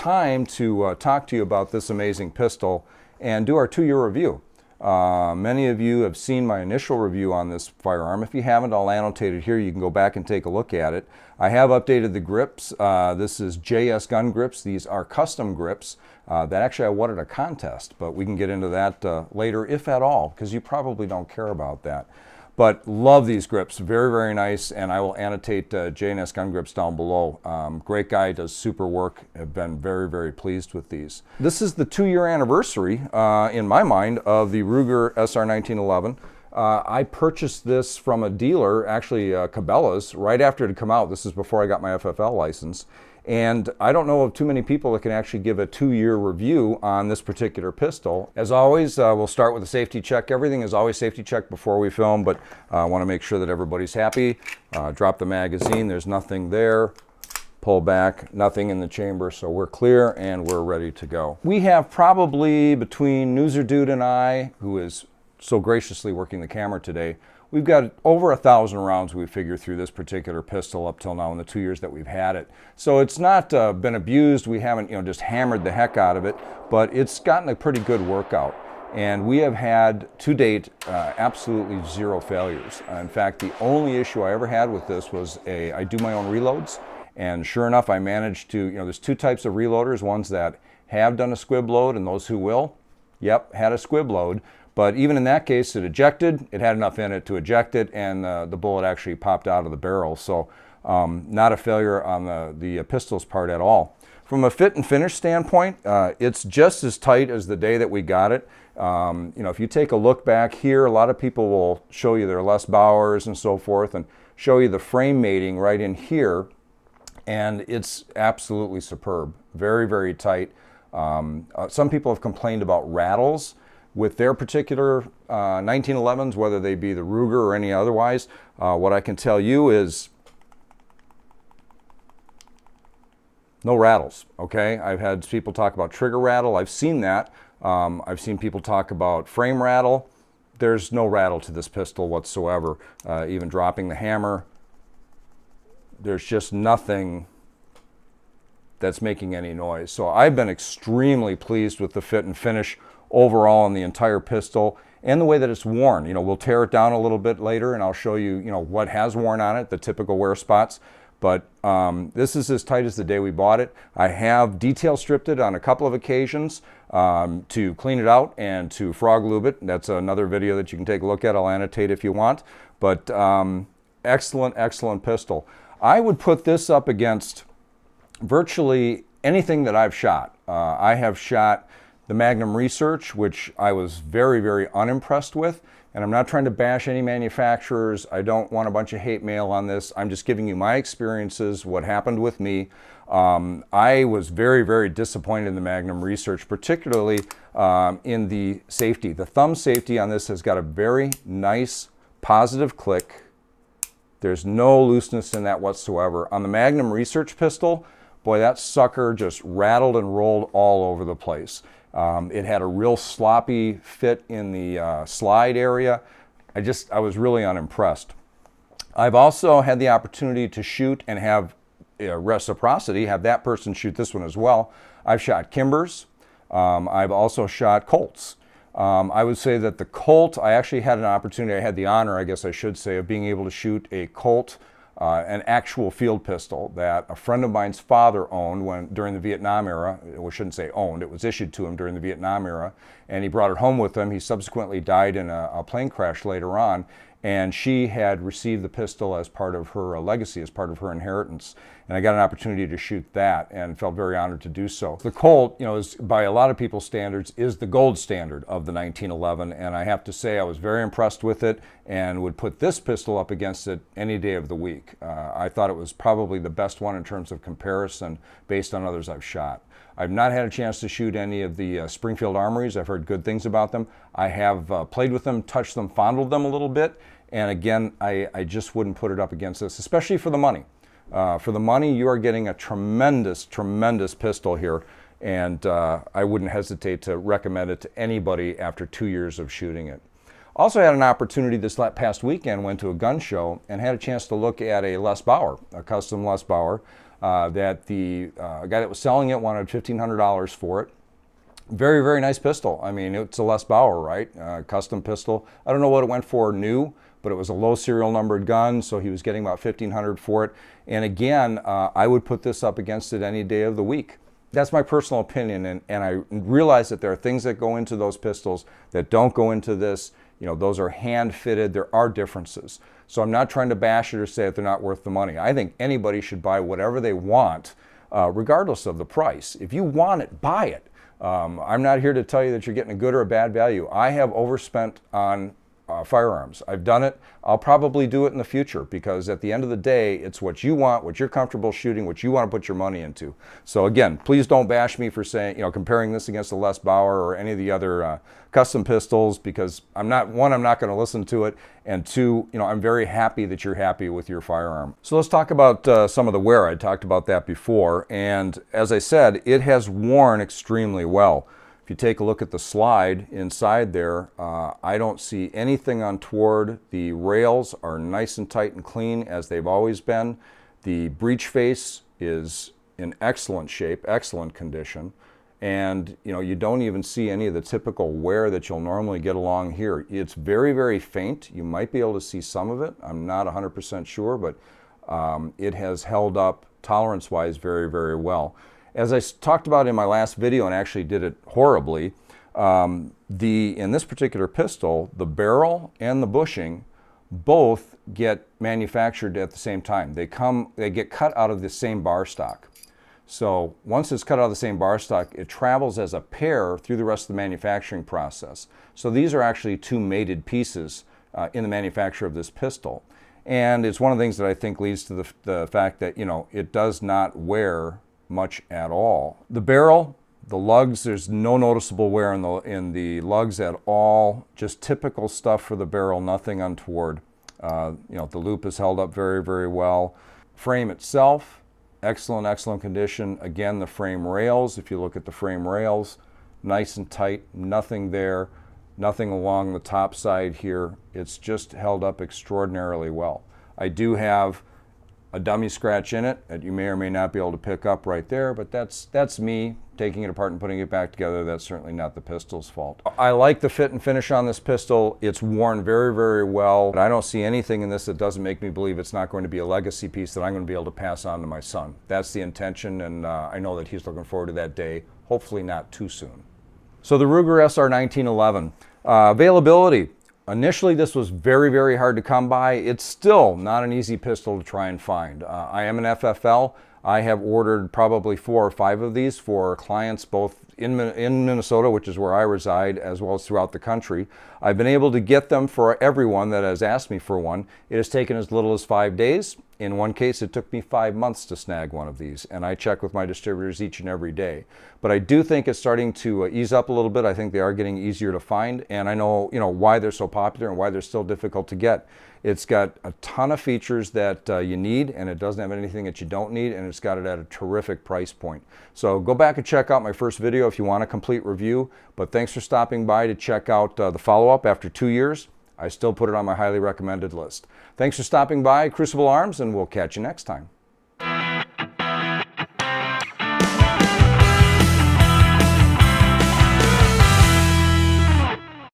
time to talk to you about this amazing pistol and do our 2-year review. Many of you have seen my initial review on this firearm. If you haven't, I'll annotate it here. You can go back and take a look at it. I have updated the grips. This is JS gun grips. These are custom grips that actually I won at a contest, but we can get into that later, if at all, because you probably don't care about that. But love these grips, very, very nice, and I will annotate JS gun grips down below. Great guy, does super work. Have been very, very pleased with these. This is the 2-year anniversary, in my mind, of the Ruger SR1911. I purchased this from a dealer, actually Cabela's, right after it had come out. This is before I got my FFL license. And I don't know of too many people that can actually give a 2-year review on this particular pistol. As always, we'll start with a safety check. Everything is always safety check before we film, but I want to make sure that everybody's happy. Drop the magazine, there's nothing there. Pull back, nothing in the chamber, so we're clear and we're ready to go. We have probably, between Noozer Dude and I, who is so graciously working the camera today, we've got over 1,000 rounds we figure through this particular pistol up till now in the 2 years that we've had it. So it's not been abused. We haven't, just hammered the heck out of it, but it's gotten a pretty good workout. And we have had, to date, absolutely 0 failures. In fact, the only issue I ever had with this was I do my own reloads, and sure enough, I managed to, there's 2 types of reloaders, ones that have done a squib load and those who will. Yep, had a squib load. But even in that case, it ejected. It had enough in it to eject it, and the bullet actually popped out of the barrel. So not a failure on the pistol's part at all. From a fit and finish standpoint, it's just as tight as the day that we got it. If you take a look back here, a lot of people will show you their less Bauers and so forth and show you the frame mating right in here, and it's absolutely superb. Very, very tight. Some people have complained about rattles with their particular 1911s, whether they be the Ruger or any otherwise. What I can tell you is no rattles, okay? I've had people talk about trigger rattle. I've seen that. I've seen people talk about frame rattle. There's no rattle to this pistol whatsoever. Even dropping the hammer, there's just nothing that's making any noise. So I've been extremely pleased with the fit and finish overall on the entire pistol and the way that it's worn. We'll tear it down a little bit later and I'll show you, what has worn on it, the typical wear spots. But this is as tight as the day we bought it. I have detail stripped it on a couple of occasions to clean it out and to frog lube it. That's another video that you can take a look at. I'll annotate if you want. But excellent, excellent pistol. I would put this up against virtually anything that I've shot. I have shot the Magnum Research, which I was very, very unimpressed with. And I'm not trying to bash any manufacturers. I don't want a bunch of hate mail on this. I'm just giving you my experiences, what happened with me. I was very, very disappointed in the Magnum Research, particularly in the safety. The thumb safety on this has got a very nice, positive click. There's no looseness in that whatsoever. On the Magnum Research pistol, boy, that sucker just rattled and rolled all over the place. It had a real sloppy fit in the slide area. I was really unimpressed. I've also had the opportunity to shoot and have reciprocity, have that person shoot this one as well. I've shot Kimbers. I've also shot Colts. I would say that the Colt, I actually had an opportunity, I had the honor, I guess I should say, of being able to shoot a Colt, an actual field pistol that a friend of mine's father owned during the Vietnam era. We shouldn't say owned, it was issued to him during the Vietnam era, and he brought it home with him. He subsequently died in a plane crash later on, and she had received the pistol as part of her legacy, as part of her inheritance. And I got an opportunity to shoot that and felt very honored to do so. The Colt, is, by a lot of people's standards, is the gold standard of the 1911, and I have to say I was very impressed with it and would put this pistol up against it any day of the week. I thought it was probably the best one in terms of comparison based on others I've shot. I've not had a chance to shoot any of the Springfield Armories. I've heard good things about them. I have played with them, touched them, fondled them a little bit, and again, I just wouldn't put it up against this, especially for the money. For the money, you are getting a tremendous, tremendous pistol here, and I wouldn't hesitate to recommend it to anybody after 2 years of shooting it. Also had an opportunity this past weekend, went to a gun show and had a chance to look at a Les Bauer, a custom Les Bauer. that the guy that was selling it wanted $1,500 for it. Very, very nice pistol. I mean, it's a Les Bauer, right? Custom pistol. I don't know what it went for new, but it was a low serial numbered gun, so he was getting about $1,500 for it. And again, I would put this up against it any day of the week. That's my personal opinion, and I realize that there are things that go into those pistols that don't go into this. You know, those are hand fitted. There are differences. So I'm not trying to bash it or say that they're not worth the money. I think anybody should buy whatever they want, regardless of the price. If you want it, buy it. I'm not here to tell you that you're getting a good or a bad value. I have overspent on firearms. I've done it. I'll probably do it in the future, because at the end of the day, it's what you want, what you're comfortable shooting, what you want to put your money into. So again, please don't bash me for saying, you know, comparing this against the Les Bauer or any of the other custom pistols, because I'm not going to listen to it, and two, you know, I'm very happy that you're happy with your firearm. So let's talk about some of the wear. I talked about that before, and as I said, it has worn extremely well. If you take a look at the slide inside there, I don't see anything untoward. The rails are nice and tight and clean, as they've always been. The breech face is in excellent shape, excellent condition. And you know, you don't even see any of the typical wear that you'll normally get along here. It's very, very faint. You might be able to see some of it. I'm not 100% sure, but it has held up tolerance-wise very, very well. As I talked about in my last video, and actually did it horribly, in this particular pistol, the barrel and the bushing both get manufactured at the same time. They get cut out of the same bar stock. So once it's cut out of the same bar stock, it travels as a pair through the rest of the manufacturing process. So these are actually two mated pieces in the manufacture of this pistol. And it's one of the things that I think leads to the fact that, you know, it does not wear much at all. The barrel, the lugs, there's no noticeable wear in the lugs at all. Just typical stuff for the barrel, nothing untoward. You know, the loop is held up very, very well. Frame itself, excellent, excellent condition. Again, the frame rails, if you look at the frame rails, nice and tight, nothing there, nothing along the top side here. It's just held up extraordinarily well. I do have a dummy scratch in it that you may or may not be able to pick up right there, but that's me taking it apart and putting it back together. That's certainly not the pistol's fault. I like the fit and finish on this pistol. It's worn very, very well. But I don't see anything in this that doesn't make me believe it's not going to be a legacy piece that I'm going to be able to pass on to my son. That's the intention, and I know that he's looking forward to that day, hopefully not too soon. So the Ruger SR1911, availability. Initially, this was very, very hard to come by. It's still not an easy pistol to try and find. I am an FFL. I have ordered probably 4 or 5 of these for clients both in Minnesota, which is where I reside, as well as throughout the country. I've been able to get them for everyone that has asked me for one. It has taken as little as 5 days. In one case, it took me 5 months to snag one of these, and I check with my distributors each and every day. But I do think it's starting to ease up a little bit. I think they are getting easier to find, and I know, you know, why they're so popular and why they're still difficult to get. It's got a ton of features that you need, and it doesn't have anything that you don't need, and it's got it at a terrific price point. So go back and check out my first video if you want a complete review. But thanks for stopping by to check out the follow-up after 2 years. I still put it on my highly recommended list. Thanks for stopping by, Crucible Arms, and we'll catch you next time.